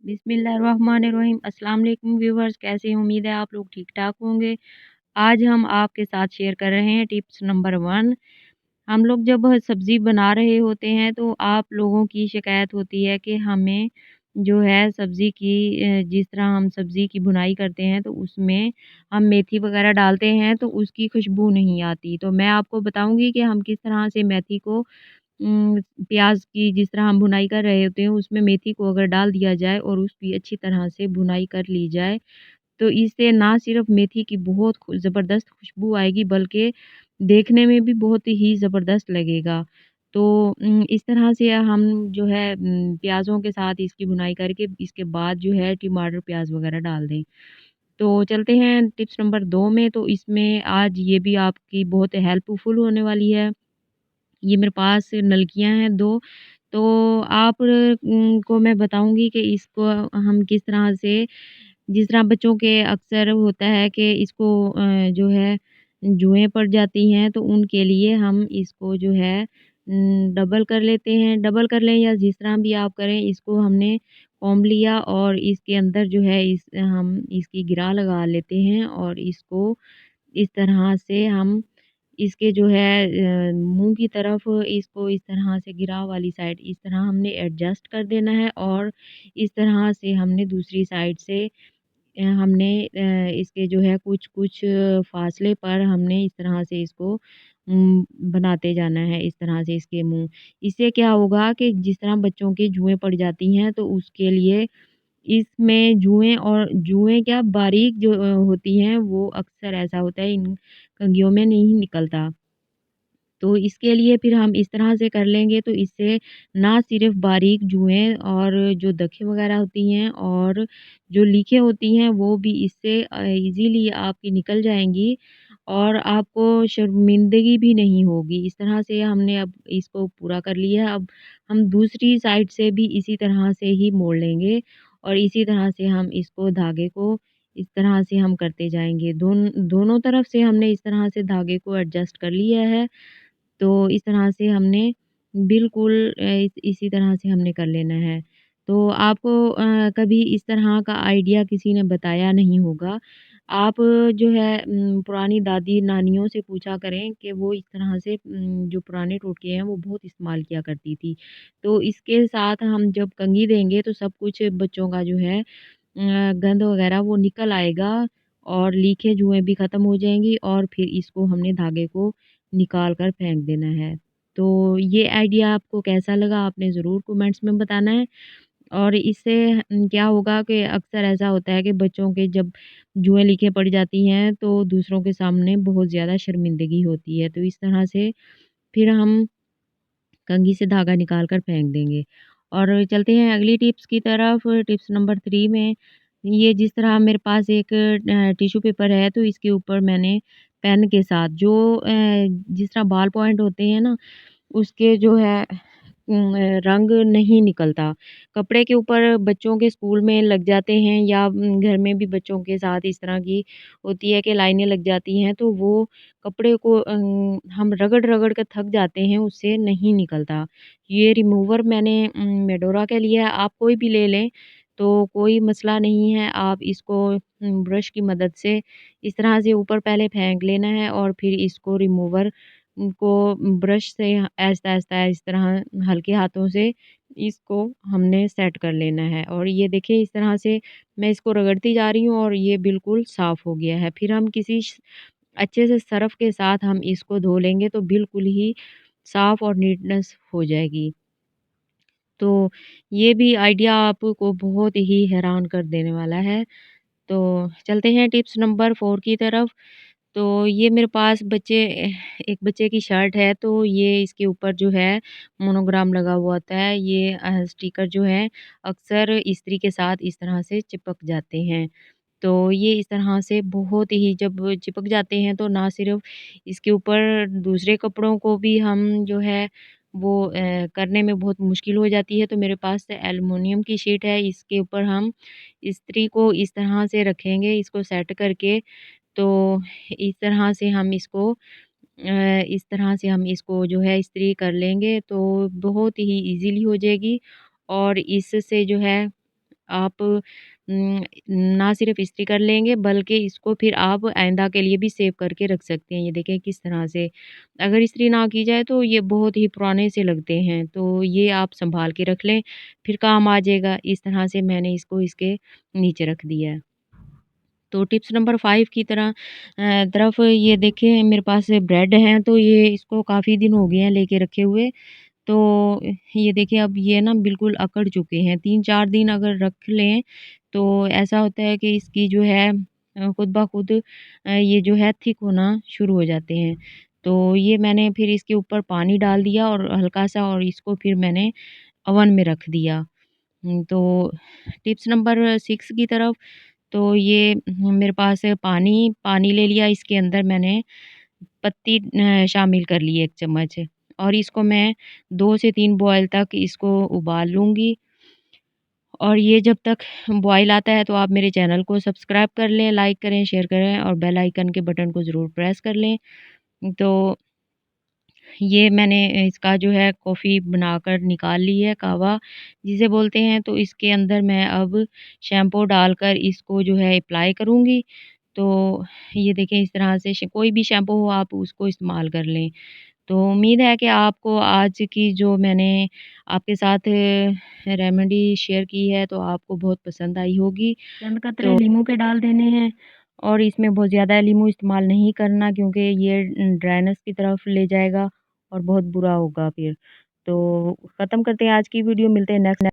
बिस्मिल्लाहिर्रहमानिर्रहीम। अस्सलाम वालेकुम व्यूअर्स, कैसे हैं? उम्मीद है आप लोग ठीक-ठाक होंगे। आज हम आपके साथ शेयर कर रहे हैं टिप्स नंबर 1। हम लोग जब सब्ज़ी बना रहे होते हैं तो आप लोगों की शिकायत होती है कि हमें जो है सब्ज़ी की जिस तरह हम सब्ज़ी की भुनाई करते हैं तो उसमें हम मेथी वग़ैरह डालते हैं तो उसकी खुशबू नहीं आती। तो मैं आपको बताऊँगी कि हम किस तरह से मेथी को प्याज़ की जिस तरह हम भुनाई कर रहे होते हैं उसमें मेथी को अगर डाल दिया जाए और उसकी अच्छी तरह से भुनाई कर ली जाए, तो इससे ना सिर्फ़ मेथी की बहुत ज़बरदस्त खुशबू आएगी बल्कि देखने में भी बहुत ही ज़बरदस्त लगेगा। तो इस तरह से हम जो है प्याज़ों के साथ इसकी भुनाई करके इसके बाद जो है टमाटर, प्याज़ वग़ैरह डाल दें। तो चलते हैं टिप्स नंबर 2 में, तो इसमें आज ये भी आपकी बहुत हेल्पफुल होने वाली है। ये मेरे पास नलकियाँ हैं 2, तो आप को मैं बताऊँगी कि इसको हम किस तरह से जिस तरह बच्चों के अक्सर होता है कि इसको जो है जुएँ पड़ जाती हैं, तो उनके लिए हम इसको जो है डबल कर लेते हैं। डबल कर लें या जिस तरह भी आप करें, इसको हमने कॉम्ब लिया और इसके अंदर जो है हम इसकी गिरा लगा लेते हैं और इसको इस तरह से हम इसके जो है मुँह की तरफ इसको इस तरह से गिरा वाली साइड इस तरह हमने एडजस्ट कर देना है और इस तरह से हमने दूसरी साइड से हमने इसके जो है कुछ-कुछ फासले पर हमने इस तरह से इसको बनाते जाना है, इस तरह से इसके मुँह। इससे क्या होगा कि जिस तरह बच्चों के जुएँ पड़ जाती हैं, तो उसके लिए इसमें जुएँ क्या बारीक जो होती हैं, वो अक्सर ऐसा होता है इन कंघियों में नहीं निकलता। तो इसके लिए फिर हम इस तरह से कर लेंगे तो इससे ना सिर्फ़ बारीक जुएँ और जो दखें वग़ैरह होती हैं और जो लीखें होती हैं वो भी इससे ईज़िली आपकी निकल जाएँगी और आपको शर्मिंदगी भी नहीं होगी। इस तरह से हमने अब इसको पूरा कर लिया है। अब हम दूसरी साइड से भी इसी तरह से ही मोड़ लेंगे और इसी तरह से हम इसको धागे को इस तरह से हम करते जाएँगे। दोनों तरफ से हमने इस तरह से धागे को एडजस्ट कर लिया है। तो इस तरह से हमने बिल्कुल इसी तरह से हमने कर लेना है। तो आपको कभी इस तरह का आइडिया किसी ने बताया नहीं होगा। आप जो है पुरानी दादी-नानियों से पूछा करें कि वो इस तरह से जो पुराने टोटके हैं वो बहुत इस्तेमाल किया करती थी। तो इसके साथ हम जब कंघी देंगे तो सब कुछ बच्चों का जो है गंद वग़ैरह वो निकल आएगा और लीकेज जुएँ भी ख़त्म हो जाएँगी और फिर इसको हमने धागे को निकाल कर फेंक देना है। तो ये आइडिया आपको कैसा लगा आपने ज़रूर कमेंट्स में बताना है और इससे क्या होगा कि अक्सर ऐसा होता है कि बच्चों के जब जुएँ लीकें पड़ जाती हैं तो दूसरों के सामने बहुत ज़्यादा शर्मिंदगी होती है। तो इस तरह से फिर हम कंघी से धागा निकाल कर फेंक देंगे। और चलते हैं अगली टिप्स की तरफ, टिप्स नंबर 3 में ये जिस तरह मेरे पास एक टिश्यू पेपर है तो इसके ऊपर मैंने पेन के साथ जो जिस तरह बाल पॉइंट होते हैं ना, उसके जो है रंग नहीं निकलता। कपड़े के ऊपर बच्चों के स्कूल में लग जाते हैं या घर में भी बच्चों के साथ इस तरह की होती है कि लाइनें लग जाती हैं, तो वो कपड़े को हम रगड़-रगड़ कर थक जाते हैं, उससे नहीं निकलता। ये रिमूवर मैंने मेडोरा का लिया है, आप कोई भी ले लें, तो कोई मसला नहीं है। आप इसको ब्रश की मदद से इस तरह से ऊपर पहले फेंक लेना है और फिर इसको रिमूवर को ब्रश से आहिस्ता-आहिस्ता इस तरह हल्के हाथों से इसको हमने सेट कर लेना है और ये देखिए इस तरह से मैं इसको रगड़ती जा रही हूँ और ये बिल्कुल साफ़ हो गया है। फिर हम किसी अच्छे से सरफ़ के साथ हम इसको धो लेंगे तो बिल्कुल ही साफ़ और नीटनेस हो जाएगी। तो ये भी आइडिया आपको बहुत ही हैरान कर देने वाला है। तो चलते हैं टिप्स नंबर 4 की तरफ। तो ये मेरे पास एक बच्चे की शर्ट है तो ये इसके ऊपर जो है मोनोग्राम लगा हुआ होता है। ये स्टिकर जो है अक्सर इस्त्री के साथ इस तरह से चिपक जाते हैं। तो ये इस तरह से बहुत ही जब चिपक जाते हैं तो ना सिर्फ़ इसके ऊपर दूसरे कपड़ों को भी हम जो है वो करने में बहुत मुश्किल हो जाती है। तो मेरे पास एल्युमिनियम की शीट है, इसके ऊपर हम इस्त्री को इस तरह से रखेंगे, इसको सेट करके तो इस तरह से हम इसको इस तरह से हम इसको जो है इस्त्री कर लेंगे तो बहुत ही ईज़िली हो जाएगी और इससे जो है आप ना सिर्फ़ इस्त्री कर लेंगे बल्कि इसको फिर आप आइंदा के लिए भी सेव करके रख सकते हैं। ये देखें किस तरह से अगर इस्त्री ना की जाए तो ये बहुत ही पुराने से लगते हैं, तो ये आप सँभाल के रख लें, फिर काम आ जाएगा। इस तरह से मैंने इसको इसके नीचे रख दिया है। तो टिप्स नंबर 5 की तरफ ये देखिए मेरे पास ब्रेड हैं, तो ये इसको काफ़ी दिन हो गए हैं लेके रखे हुए। तो ये देखिए अब ये ना बिल्कुल अकड़ चुके हैं, 3-4 दिन अगर रख लें तो ऐसा होता है कि इसकी जो है खुद ब खुद ये जो है थिक होना शुरू हो जाते हैं। तो ये मैंने फिर इसके ऊपर पानी डाल दिया और हल्का-सा और इसको फिर मैंने ओवन में रख दिया। तो टिप्स नंबर 6 की तरफ तो ये मेरे पास पानी ले लिया, इसके अंदर मैंने पत्ती शामिल कर ली 1 चम्मच और इसको मैं 2 से 3 बॉयल तक इसको उबाल लूँगी। और ये जब तक बॉयल आता है तो आप मेरे चैनल को सब्सक्राइब कर लें, लाइक करें, शेयर करें और बेल आइकन के बटन को ज़रूर प्रेस कर लें। तो ये मैंने इसका जो है कॉफ़ी बनाकर निकाल ली है, कहवा जिसे बोलते हैं। तो इसके अंदर मैं अब शैम्पू डालकर इसको जो है अप्लाई करूँगी। तो ये देखें इस तरह से कोई भी शैम्पू हो आप उसको इस्तेमाल कर लें। तो उम्मीद है कि आपको आज की जो मैंने आपके साथ रेमेडी शेयर की है तो आपको बहुत पसंद आई होगी। चंद कतरे तो लीमू के डाल देने हैं और इसमें बहुत ज़्यादा लीमू इस्तेमाल नहीं करना क्योंकि ये ड्राइनेस की तरफ ले जाएगा और बहुत बुरा होगा फिर। तो ख़त्म करते हैं आज की वीडियो, मिलते हैं नेक्स्ट